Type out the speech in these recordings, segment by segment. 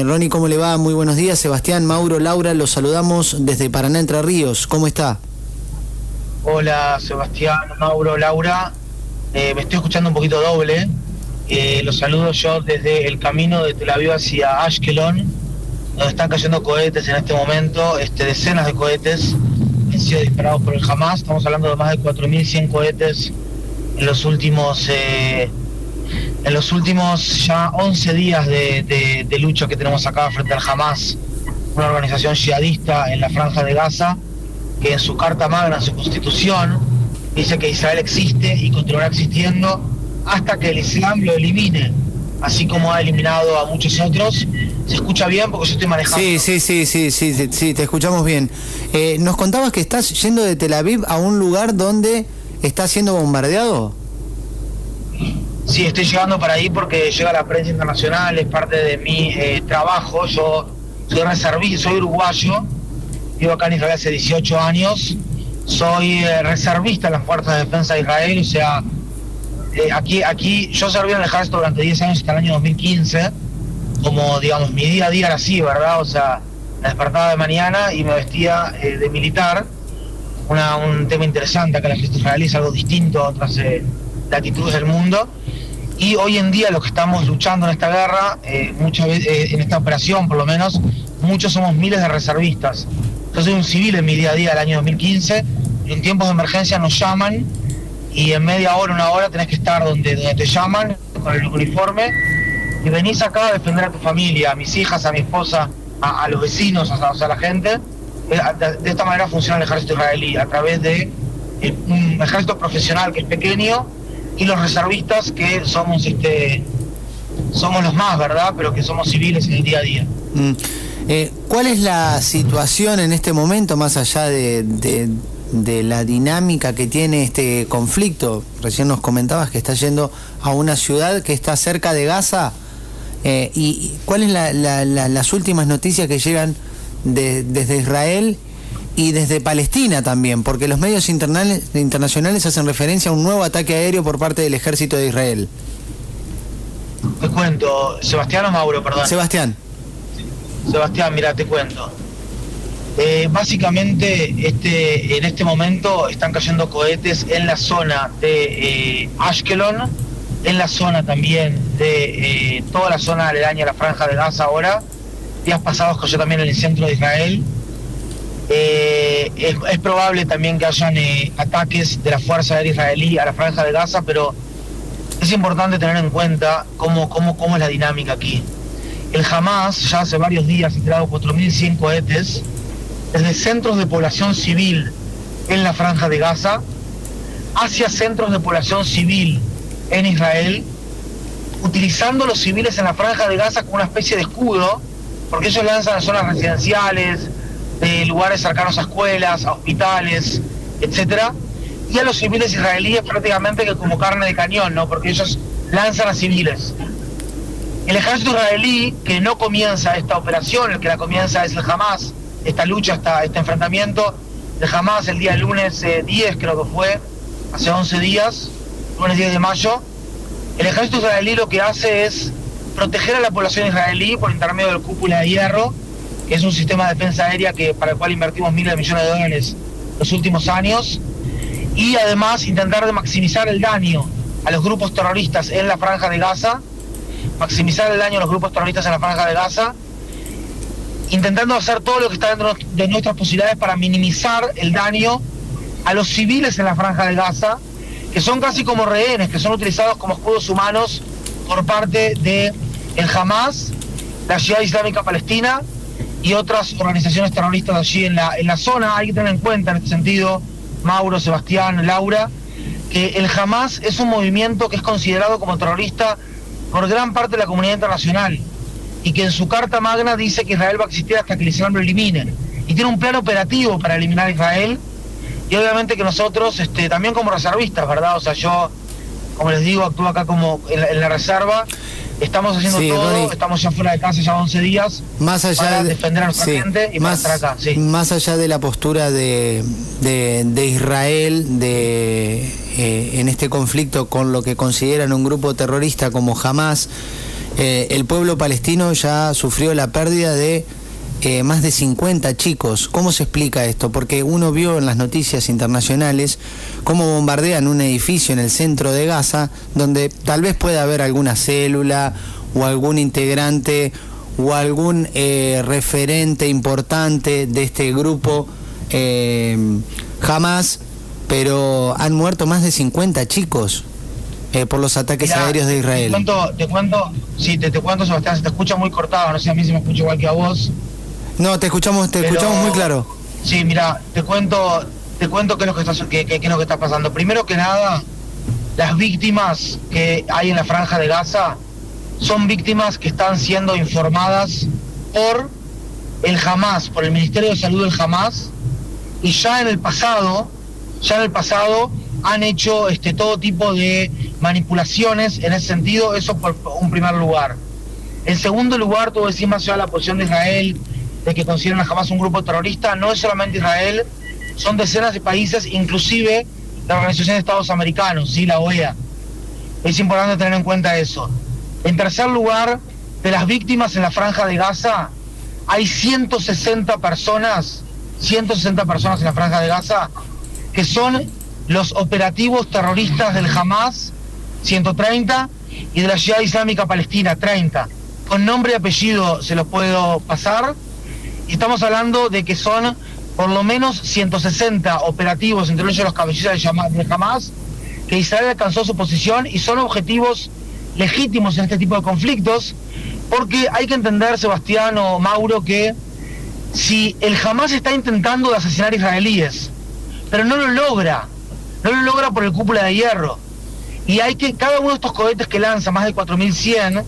Ronnie, ¿cómo le va? Muy buenos días. Sebastián, Mauro, Laura, los saludamos desde Paraná, Entre Ríos. ¿Cómo está? Hola, Sebastián, Mauro, Laura. Me estoy escuchando un poquito doble. Los saludo yo desde el camino de Tel Aviv hacia Ashkelon, donde están cayendo cohetes en este momento, decenas de cohetes han sido disparados por el Hamas. Estamos hablando de más de 4.100 cohetes en los últimos ya 11 días de lucha que tenemos acá frente al Hamas, una organización yihadista en la Franja de Gaza, que en su Carta Magna, en su Constitución, dice que Israel existe y continuará existiendo hasta que el Islam lo elimine, así como ha eliminado a muchos otros. ¿Se escucha bien? Porque yo estoy manejando. Sí, te escuchamos bien. Nos contabas que estás yendo de Tel Aviv a un lugar donde está siendo bombardeado. Sí, estoy llegando para ahí porque llega la prensa internacional, es parte de mi trabajo. Yo soy reservista, soy uruguayo, vivo acá en Israel hace 18 años, soy reservista en las Fuerzas de Defensa de Israel, o sea, aquí yo serví en el ejército durante 10 años hasta el año 2015, como digamos mi día a día era así, ¿verdad? O sea, me despertaba de mañana y me vestía de militar, un tema interesante acá en el ejército israelí, es algo distinto a otras latitudes del mundo. Y hoy en día los que estamos luchando en esta guerra, muchas veces, en esta operación por lo menos, muchos somos miles de reservistas. Yo soy un civil en mi día a día del año 2015, y en tiempos de emergencia nos llaman y en media hora, una hora tenés que estar donde te llaman, con el uniforme, y venís acá a defender a tu familia, a mis hijas, a mi esposa, a los vecinos, o sea, a la gente. De esta manera funciona el ejército israelí, a través de un ejército profesional que es pequeño, y los reservistas que somos los más, ¿verdad? Pero que somos civiles en el día a día. ¿Cuál es la situación en este momento, más allá de la dinámica que tiene este conflicto? Recién nos comentabas que está yendo a una ciudad que está cerca de Gaza. ¿Y cuáles las últimas noticias que llegan desde Israel y desde Palestina también? Porque los medios internacionales hacen referencia a un nuevo ataque aéreo por parte del ejército de Israel. Te cuento, ¿Sebastián o Mauro, perdón? Sebastián, mira, te cuento. Básicamente, en este momento están cayendo cohetes en la zona de Ashkelon, en la zona también de toda la zona aledaña a la Franja de Gaza ahora. Días pasados cayó también en el centro de Israel. Es probable también que hayan ataques de la Fuerza Aérea Israelí a la Franja de Gaza, pero es importante tener en cuenta cómo es la dinámica aquí. El Hamas ya hace varios días ha tirado 4.100 cohetes desde centros de población civil en la Franja de Gaza hacia centros de población civil en Israel, utilizando los civiles en la Franja de Gaza como una especie de escudo, porque ellos lanzan a zonas residenciales, de lugares cercanos a escuelas, a hospitales, etcétera, y a los civiles israelíes prácticamente que como carne de cañón, ¿no? Porque ellos lanzan a civiles. El ejército israelí, que no comienza esta operación, el que la comienza es el Hamas, esta lucha, este enfrentamiento de Hamas el día lunes 10, creo que fue, hace 11 días, lunes 10 de mayo. El ejército israelí lo que hace es proteger a la población israelí por intermedio del Cúpula de Hierro, que es un sistema de defensa aérea para el cual invertimos miles de millones de dólares los últimos años, y además intentar de maximizar el daño a los grupos terroristas en la Franja de Gaza, intentando hacer todo lo que está dentro de nuestras posibilidades para minimizar el daño a los civiles en la Franja de Gaza, que son casi como rehenes, que son utilizados como escudos humanos por parte de el Hamas, la Yihad Islámica Palestina y otras organizaciones terroristas allí en la zona. Hay que tener en cuenta en este sentido, Mauro, Sebastián, Laura, que el Hamas es un movimiento que es considerado como terrorista por gran parte de la comunidad internacional, y que en su Carta Magna dice que Israel va a existir hasta que el Islam lo elimine, y tiene un plan operativo para eliminar a Israel. Y obviamente que nosotros, también como reservistas, ¿verdad? O sea, yo, como les digo, actúo acá como en la reserva. Estamos haciendo todo, Ronnie, estamos ya fuera de casa ya 11 días más allá para defender a nuestra gente y para estar acá. Sí. Más allá de la postura de Israel en este conflicto con lo que consideran un grupo terrorista como Hamas, el pueblo palestino ya sufrió la pérdida de más de 50 chicos. ¿Cómo se explica esto? Porque uno vio en las noticias internacionales cómo bombardean un edificio en el centro de Gaza, donde tal vez pueda haber alguna célula o algún integrante o algún referente importante de este grupo Hamas, pero han muerto más de 50 chicos por los ataques aéreos de Israel. Te cuento, Sebastián, se te escucha muy cortado, no sé, a mí se me escucha igual que a vos. No, te escuchamos muy claro. Sí, mira, te cuento qué es lo que está pasando. Primero que nada, las víctimas que hay en la Franja de Gaza son víctimas que están siendo informadas por el Hamas, por el Ministerio de Salud del Hamas, y ya en el pasado han hecho todo tipo de manipulaciones en ese sentido. Eso por un primer lugar. En segundo lugar, tú decís más allá de la posición de Israel, de que consideran a Hamas un grupo terrorista. No es solamente Israel, son decenas de países, inclusive la Organización de Estados Americanos, ¿sí? La OEA. Es importante tener en cuenta eso. En tercer lugar, de las víctimas en la Franja de Gaza, hay 160 personas en la Franja de Gaza, que son los operativos terroristas del Hamas, 130, y de la Yihad Islámica Palestina, 30. Con nombre y apellido se los puedo pasar. Y estamos hablando de que son por lo menos 160 operativos, entre ellos los cabecillas de Hamas, que Israel alcanzó su posición, y son objetivos legítimos en este tipo de conflictos, porque hay que entender, Sebastián o Mauro, que si el Hamas está intentando de asesinar israelíes, pero no lo logra por el cúpula de hierro, y cada uno de estos cohetes que lanza, más de 4100,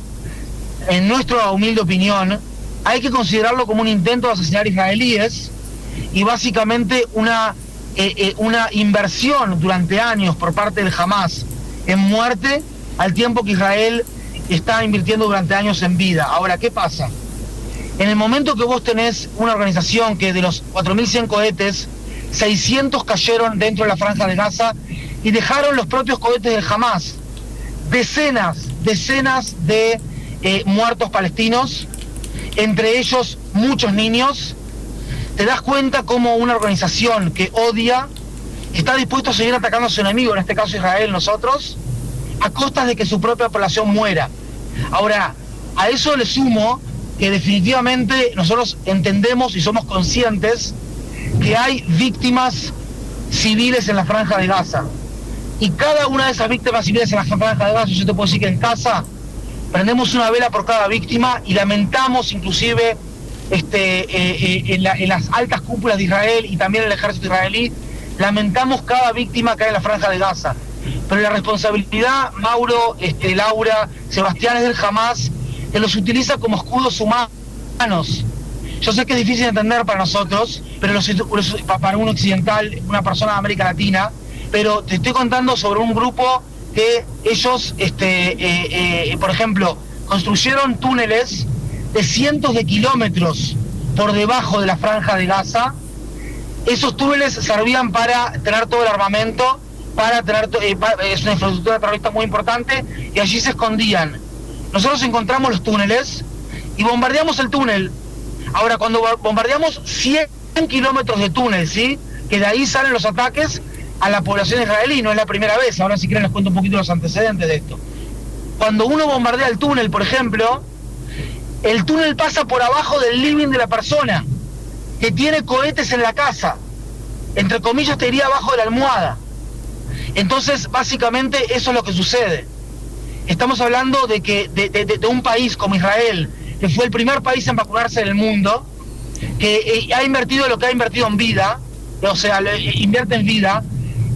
en nuestra humilde opinión, hay que considerarlo como un intento de asesinar israelíes, y básicamente una inversión durante años por parte del Hamas en muerte, al tiempo que Israel está invirtiendo durante años en vida. Ahora, ¿qué pasa? En el momento que vos tenés una organización que de los 4100 cohetes, 600 cayeron dentro de la Franja de Gaza y dejaron los propios cohetes del Hamas, decenas de muertos palestinos, entre ellos muchos niños, te das cuenta cómo una organización que odia está dispuesta a seguir atacando a su enemigo, en este caso Israel, nosotros, a costas de que su propia población muera. Ahora, a eso le sumo que definitivamente nosotros entendemos y somos conscientes que hay víctimas civiles en la Franja de Gaza. Y cada una de esas víctimas civiles en la Franja de Gaza, yo te puedo decir que en casa prendemos una vela por cada víctima y lamentamos inclusive en las altas cúpulas de Israel y también en el ejército israelí, lamentamos cada víctima que hay en la Franja de Gaza. Pero la responsabilidad, Mauro, Laura, Sebastián, es del Hamas, que los utiliza como escudos humanos. Yo sé que es difícil de entender para nosotros, pero para un occidental, una persona de América Latina, pero te estoy contando sobre un grupo que ellos, por ejemplo, construyeron túneles de cientos de kilómetros por debajo de la Franja de Gaza. Esos túneles servían para tener todo el armamento, es una infraestructura terrorista muy importante, y allí se escondían. Nosotros encontramos los túneles y bombardeamos el túnel. Ahora, cuando bombardeamos 100 kilómetros de túnel, ¿sí?, que de ahí salen los ataques a la población israelí, no es la primera vez. Ahora, si quieren, les cuento un poquito los antecedentes de esto. Cuando uno bombardea el túnel, por ejemplo, el túnel pasa por abajo del living de la persona, que tiene cohetes en la casa, entre comillas te diría abajo de la almohada. Entonces, básicamente, eso es lo que sucede. Estamos hablando de que de un país como Israel, que fue el primer país en vacunarse en el mundo, que ha invertido lo que ha invertido en vida, o sea, invierte en vida,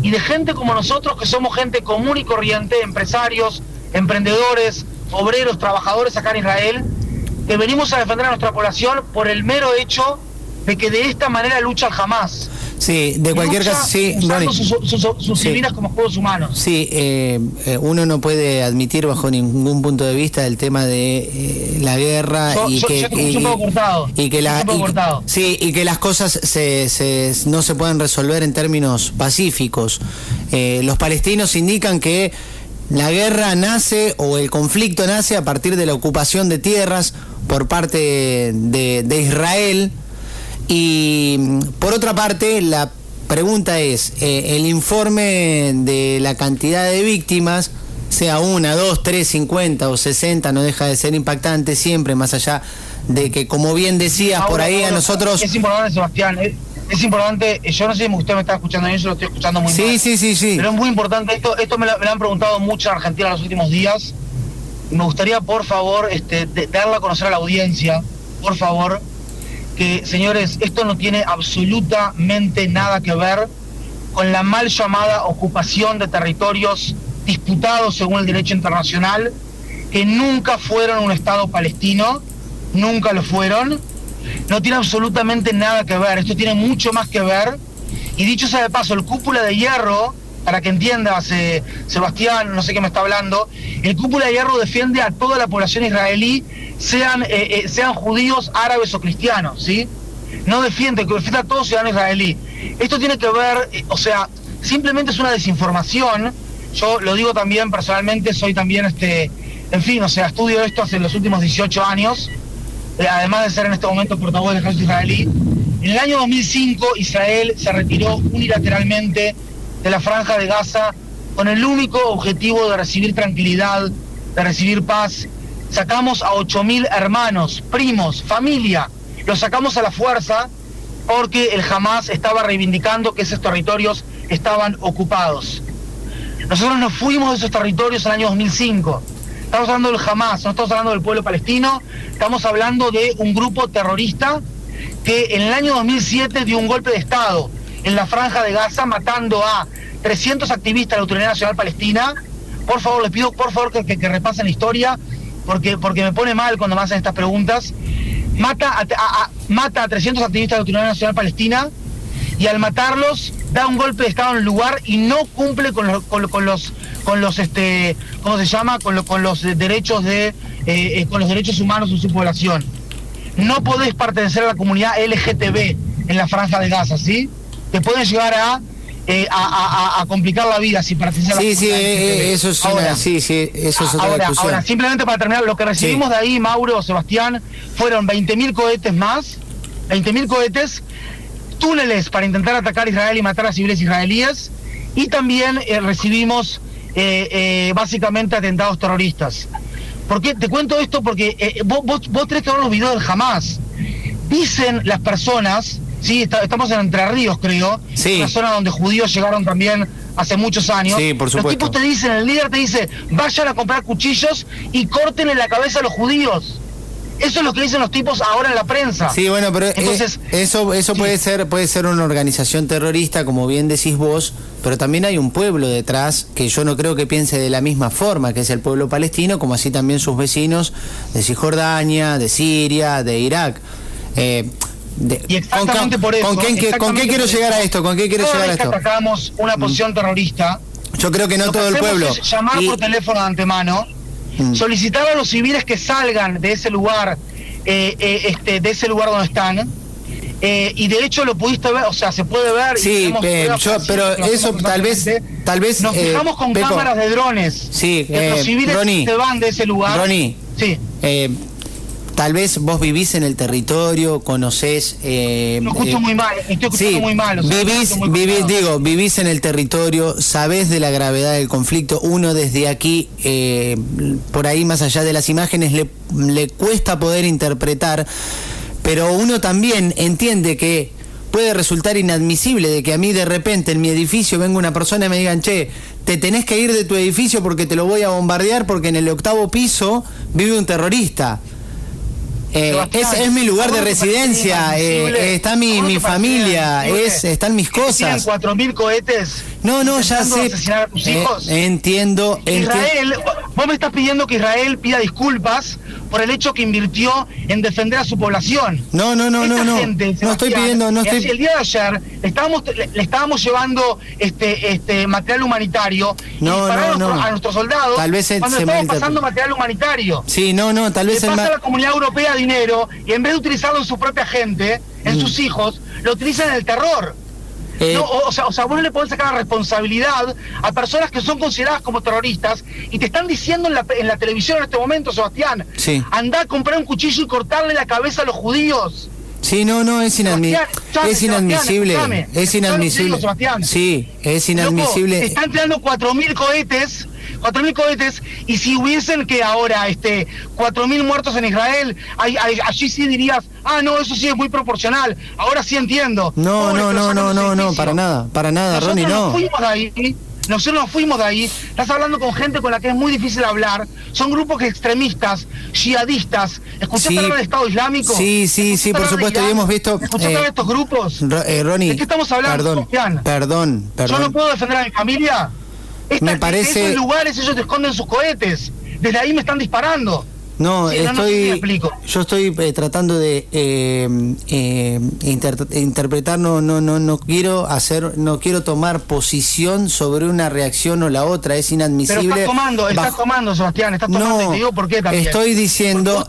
y de gente como nosotros, que somos gente común y corriente, empresarios, emprendedores, obreros, trabajadores acá en Israel, que venimos a defender a nuestra población por el mero hecho de que de esta manera lucha el Hamas. Sí, de cualquier caso, sí, usando sus civiles como escudos humanos. Sí, uno no puede admitir bajo ningún punto de vista el tema de la guerra y que las cosas no se pueden resolver en términos pacíficos. Los palestinos indican que la guerra nace o el conflicto nace a partir de la ocupación de tierras por parte de Israel. Y por otra parte, la pregunta es, el informe de la cantidad de víctimas, sea 1, 2, 3, 50 o 60, no deja de ser impactante siempre, más allá de que, como bien decías, por ahí a nosotros... Es importante, Sebastián, es importante, yo no sé si usted me está escuchando bien, yo lo estoy escuchando muy mal. Sí. Pero es muy importante, esto me lo han preguntado mucho en Argentina en los últimos días. Me gustaría, por favor, darle a conocer a la audiencia, por favor, que, señores, esto no tiene absolutamente nada que ver con la mal llamada ocupación de territorios disputados según el derecho internacional, que nunca fueron un Estado palestino, nunca lo fueron. No tiene absolutamente nada que ver, esto tiene mucho más que ver. Y dicho sea de paso, el Cúpula de Hierro, para que entiendas, Sebastián, no sé qué me está hablando, el Cúpula de Hierro defiende a toda la población israelí, sean judíos, árabes o cristianos, ¿sí? No defiende a todo ciudadano israelí. Esto tiene que ver, simplemente es una desinformación. Yo lo digo también personalmente, soy también, estudio esto hace los últimos 18 años, además de ser en este momento portavoz del ejército israelí. En el año 2005, Israel se retiró unilateralmente de la Franja de Gaza con el único objetivo de recibir tranquilidad, de recibir paz. Sacamos a 8.000 hermanos, primos, familia, los sacamos a la fuerza porque el Hamas estaba reivindicando que esos territorios estaban ocupados. Nosotros nos fuimos de esos territorios en el año 2005. Estamos hablando del Hamas, no estamos hablando del pueblo palestino, estamos hablando de un grupo terrorista que en el año 2007 dio un golpe de Estado en la Franja de Gaza, matando a 300 activistas de la Autoridad Nacional Palestina. Por favor, les pido que repasen la historia, porque me pone mal cuando me hacen estas preguntas. Mata a 300 activistas de la Autoridad Nacional Palestina, y al matarlos da un golpe de Estado en el lugar y no cumple con los ¿cómo se llama? Con los derechos humanos de su población. No podés pertenecer a la comunidad LGTB en la Franja de Gaza, ¿sí? Te pueden llegar a complicar la vida si perteneces a la comunidad LGTB. Eso es ahora, eso es otra discusión. Ahora, simplemente para terminar, lo que recibimos de ahí, Mauro, Sebastián, fueron 20.000 cohetes más, 20.000 cohetes, túneles para intentar atacar a Israel y matar a civiles israelíes, y también recibimos básicamente atentados terroristas. ¿Por qué te cuento esto? Porque vos tenés que ver los videos del Hamas. Dicen las personas, sí, estamos en Entre Ríos, creo, una zona donde judíos llegaron también hace muchos años. Sí, por supuesto. Los tipos te dicen, el líder te dice, vayan a comprar cuchillos y córtenle la cabeza a los judíos. Eso es lo que dicen los tipos ahora en la prensa. Sí, bueno, pero entonces, eso sí. puede ser una organización terrorista, como bien decís vos, pero también hay un pueblo detrás que yo no creo que piense de la misma forma, que es el pueblo palestino, como así también sus vecinos de Cisjordania, de Siria, de Irak. Y exactamente por eso. ¿Con qué quiero llegar a esto? ¿Con qué quiero llegar a esto? Atacamos una posición terrorista. Yo creo que no todo el pueblo. Es llamar por teléfono de antemano, solicitar a los civiles que salgan de ese lugar, de ese lugar donde están. Y de hecho lo pudiste ver, se puede ver. Sí, pero eso tal vez nos fijamos con Pepo, cámaras de drones. Sí, los civiles Ronnie, se van de ese lugar. Ronnie, sí. Tal vez vos vivís en el territorio, conocés... Lo escucho muy mal, estoy escuchando muy mal. Vivís en el territorio, sabés de la gravedad del conflicto. Uno desde aquí, por ahí más allá de las imágenes, le cuesta poder interpretar, pero uno también entiende que puede resultar inadmisible de que a mí de repente en mi edificio venga una persona y me digan, che, te tenés que ir de tu edificio porque te lo voy a bombardear porque en el 8º piso vive un terrorista. Es mi lugar de residencia, está mi familia, están mis cosas. ¿Tienen 4.000 cohetes? No, ya sé. Asesinar a tus hijos? Entiendo. Israel, vos me estás pidiendo que Israel pida disculpas por el hecho que invirtió en defender a su población. No. Gente, no estoy pidiendo, el día de ayer le estábamos llevando material humanitario a nuestros soldados. Tal vez cuando estamos pasando material humanitario. Sí, tal vez le pasa a la comunidad europea dinero y en vez de utilizarlo en su propia gente, en sus hijos, lo utilizan en el terror. No, o sea, vos no le podés sacar la responsabilidad a personas que son consideradas como terroristas y te están diciendo en la televisión en este momento, Sebastián, sí, andá a comprar un cuchillo y cortarle la cabeza a los judíos. Sí, no, es inadmisible. Es inadmisible. Es inadmisible. Sí, es inadmisible. Loco, están tirando 4.000 cohetes, y si hubiesen que ahora 4.000 muertos en Israel, allí sí dirías, no, eso sí es muy proporcional. Ahora sí entiendo. No, para nada, Ronnie, no. Nosotros nos fuimos de ahí, estás hablando con gente con la que es muy difícil hablar, son grupos extremistas, yihadistas. ¿Escuchaste hablar del Estado Islámico? Sí, por supuesto, y hemos visto... ¿Escuchaste hablar de estos grupos? Ronnie, ¿de qué estamos hablando? Perdón. ¿Yo no puedo defender a mi familia? Me parece... En esos lugares ellos esconden sus cohetes, desde ahí me están disparando. No, sí, yo estoy tratando de interpretar, no quiero tomar posición sobre una reacción o la otra, es inadmisible. Pero estás tomando, Sebastián, estás tomando, y te digo por qué también. Estoy diciendo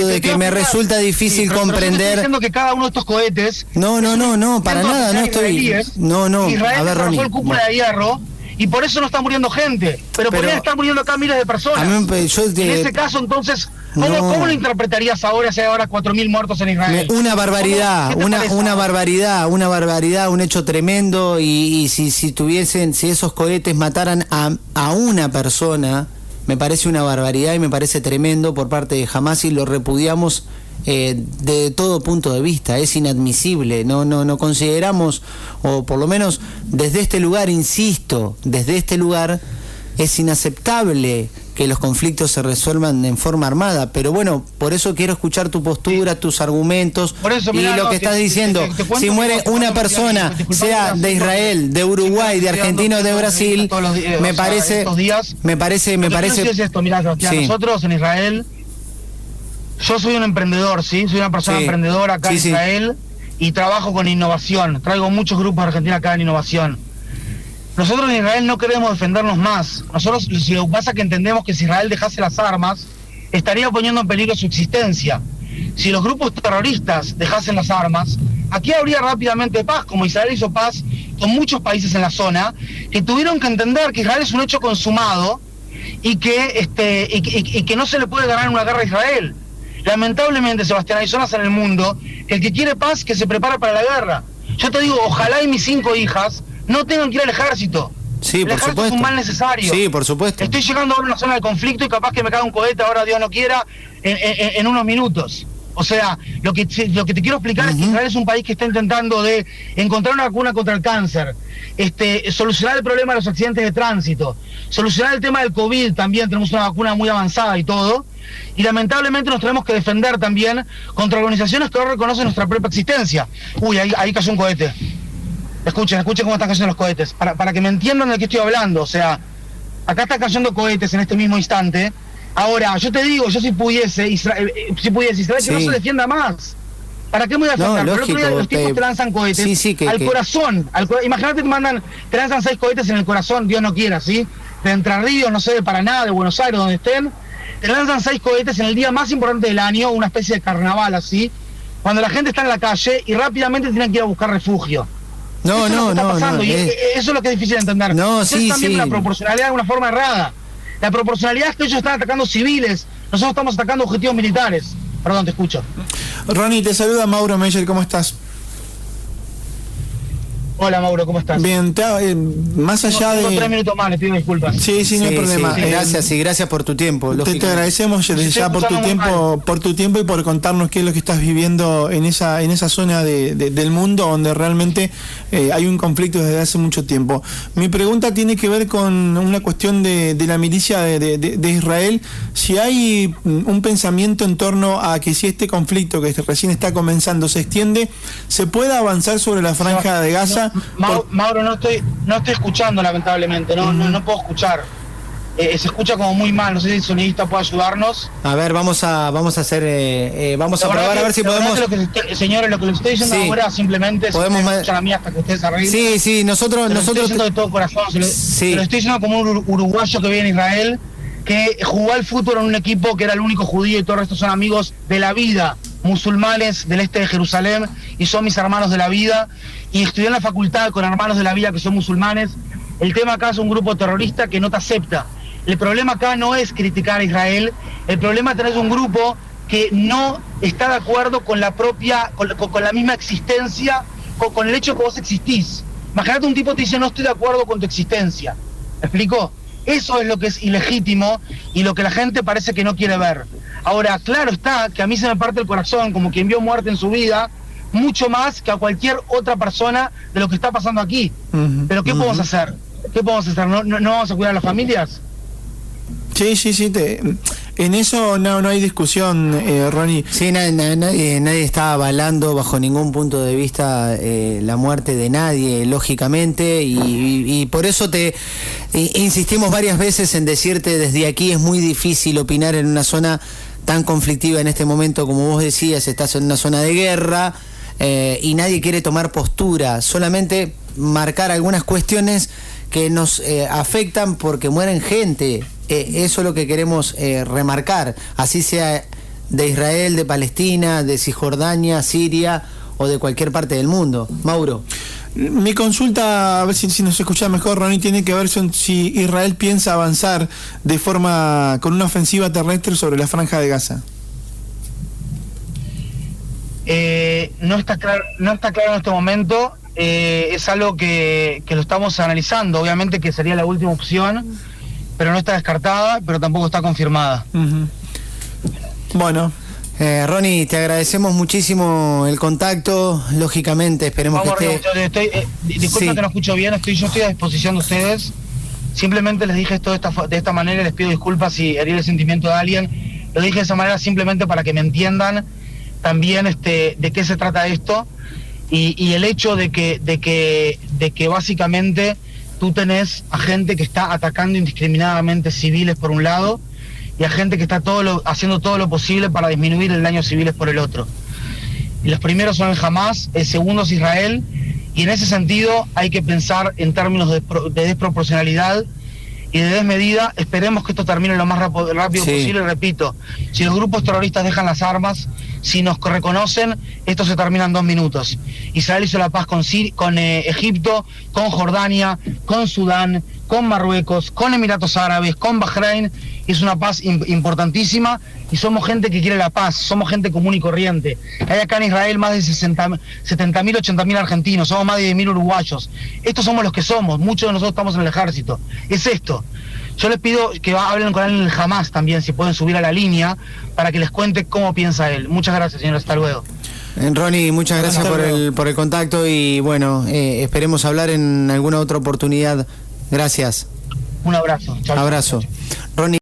de que me resulta difícil comprender. Estoy diciendo que cada uno de estos cohetes... No, para nada, no estoy... Israel a ver, Ronnie. El cúpula de hierro, y por eso no está muriendo gente, pero podrían estar muriendo acá miles de personas. En ese caso, entonces, ¿cómo lo interpretarías ahora si hay ahora 4.000 muertos en Israel? Una barbaridad, una barbaridad, un hecho tremendo, y si esos cohetes mataran a una persona, me parece una barbaridad y me parece tremendo por parte de Hamás, y lo repudiamos de todo punto de vista. Es inadmisible, no consideramos, o por lo menos desde este lugar, insisto, desde este lugar es inaceptable que los conflictos se resuelvan en forma armada, pero bueno, por eso quiero escuchar tu postura, tus argumentos, mirá, lo que estás diciendo. Si muere una persona, sea de Israel, de Uruguay, de Argentina o de Brasil, me parece... Mirá, nosotros en Israel, yo soy un emprendedor, ¿sí? Soy una persona emprendedora acá en Israel y trabajo con innovación. Traigo muchos grupos de Argentina acá en innovación. Nosotros en Israel no queremos defendernos más. Nosotros, si lo que pasa es que entendemos que si Israel dejase las armas, estaría poniendo en peligro su existencia. Si los grupos terroristas dejasen las armas, aquí habría rápidamente paz, como Israel hizo paz con muchos países en la zona, que tuvieron que entender que Israel es un hecho consumado y que no se le puede ganar una guerra a Israel. Lamentablemente, Sebastián, hay zonas en el mundo que el que quiere paz, que se prepara para la guerra. Yo te digo, ojalá y mis 5 hijas no tengan que ir al ejército. Sí, el ejército es un mal necesario. Sí, por supuesto. Estoy llegando ahora a una zona de conflicto y capaz que me cae un cohete, ahora Dios no quiera, en unos minutos. O sea, lo que te quiero explicar es que Israel es un país que está intentando de encontrar una vacuna contra el cáncer, solucionar el problema de los accidentes de tránsito, solucionar el tema del COVID, también tenemos una vacuna muy avanzada y todo, y lamentablemente nos tenemos que defender también contra organizaciones que no reconocen nuestra propia existencia. Uy, ahí cayó un cohete. Escuchen cómo están cayendo los cohetes, para que me entiendan de qué estoy hablando. O sea, acá están cayendo cohetes en este mismo instante. Ahora, yo te digo, yo si pudiese, Israel que no se defienda más. ¿Para qué me voy a defender? No, pero el otro día los tipos te lanzan cohetes al corazón. Imagínate que te lanzan 6 cohetes en el corazón, Dios no quiera, ¿sí? De Entre Ríos, no sé, de Paraná, de Buenos Aires, donde estén. Te lanzan 6 cohetes en el día más importante del año, una especie de carnaval así, cuando la gente está en la calle y rápidamente tienen que ir a buscar refugio. Eso es lo que es difícil de entender. También la proporcionalidad de una forma errada. La proporcionalidad es que ellos están atacando civiles, nosotros estamos atacando objetivos militares. Perdón, te escucho. Ronnie, te saluda Mauro Meyer, ¿cómo estás? Hola Mauro, ¿cómo estás? Bien, más allá de... 3 minutos más, les pido disculpas. Sí, no hay problema. Gracias por tu tiempo. Te agradecemos ya por tu tiempo y por contarnos qué es lo que estás viviendo en esa zona del mundo donde realmente hay un conflicto desde hace mucho tiempo. Mi pregunta tiene que ver con una cuestión de la milicia de Israel. Si hay un pensamiento en torno a que si este conflicto que recién está comenzando se extiende, ¿se puede avanzar sobre la franja de Gaza? Mauro, no estoy escuchando, lamentablemente, no puedo escuchar. Se escucha como muy mal, no sé si el sonidista puede ayudarnos. A ver, vamos a probar a ver si podemos... Señores, lo que les estoy diciendo ahora simplemente podemos escuchar a mí hasta que ustedes arreglen. Sí, nosotros... Lo estoy diciendo de todo corazón, lo estoy diciendo como un uruguayo que vive en Israel, que jugó al fútbol en un equipo que era el único judío y todo el resto son amigos de la vida, musulmanes del este de Jerusalén y son mis hermanos de la vida, y estudié en la facultad con hermanos de la vida que son musulmanes. El tema acá es un grupo terrorista que no te acepta. El problema acá no es criticar a Israel, el problema es tener un grupo que no está de acuerdo con la propia, con la misma existencia, con el hecho que vos existís. Imagínate un tipo que te dice no estoy de acuerdo con tu existencia. ¿Me explico? Eso es lo que es ilegítimo y lo que la gente parece que no quiere ver. Ahora, claro está que a mí se me parte el corazón como quien vio muerte en su vida, mucho más que a cualquier otra persona de lo que está pasando aquí. Pero ¿qué podemos hacer? ¿Qué podemos hacer? ¿No vamos a cuidar a las familias? Sí, en eso no hay discusión, Ronnie. Sí, nadie está avalando bajo ningún punto de vista la muerte de nadie, lógicamente, y por eso te insistimos varias veces en decirte desde aquí es muy difícil opinar en una zona tan conflictiva en este momento, como vos decías, estás en una zona de guerra y nadie quiere tomar postura, solamente marcar algunas cuestiones que nos afectan porque mueren gente. Eso es lo que queremos remarcar, así sea de Israel, de Palestina, de Cisjordania, Siria o de cualquier parte del mundo. Mauro. Mi consulta, a ver si nos escucha mejor, Ronnie, tiene que ver si Israel piensa avanzar con una ofensiva terrestre sobre la Franja de Gaza. No está claro en este momento. Es algo que lo estamos analizando, obviamente que sería la última opción, pero no está descartada, pero tampoco está confirmada. Bueno. Ronnie, te agradecemos muchísimo el contacto, lógicamente, esperemos que esté... Disculpa que no escucho bien, yo estoy a disposición de ustedes, simplemente les dije esto de esta manera, les pido disculpas si herí el sentimiento de alguien, lo dije de esa manera simplemente para que me entiendan también de qué se trata esto, y el hecho de que básicamente tú tenés a gente que está atacando indiscriminadamente civiles por un lado y a gente que está haciendo todo lo posible para disminuir el daño civiles por el otro. Y los primeros son el Hamas, el segundo es Israel, y en ese sentido hay que pensar en términos de desproporcionalidad y de desmedida. Esperemos que esto termine lo más rápido posible. Repito, si los grupos terroristas dejan las armas, si nos reconocen, esto se termina en 2 minutos. Israel hizo la paz con Egipto, con Jordania, con Sudán, con Marruecos, con Emiratos Árabes, con Bahrein. Es una paz importantísima y somos gente que quiere la paz, somos gente común y corriente. Hay acá en Israel más de 70.000, 80.000 argentinos, somos más de 10.000 uruguayos. Estos somos los que somos, muchos de nosotros estamos en el ejército. Es esto. Yo les pido que hablen con él en el Hamas también, si pueden subir a la línea, para que les cuente cómo piensa él. Muchas gracias, señor. Hasta luego. Ronnie, muchas gracias por el contacto y bueno, esperemos hablar en alguna otra oportunidad. Gracias. Un abrazo. Chau, abrazo. Chau. Ronnie.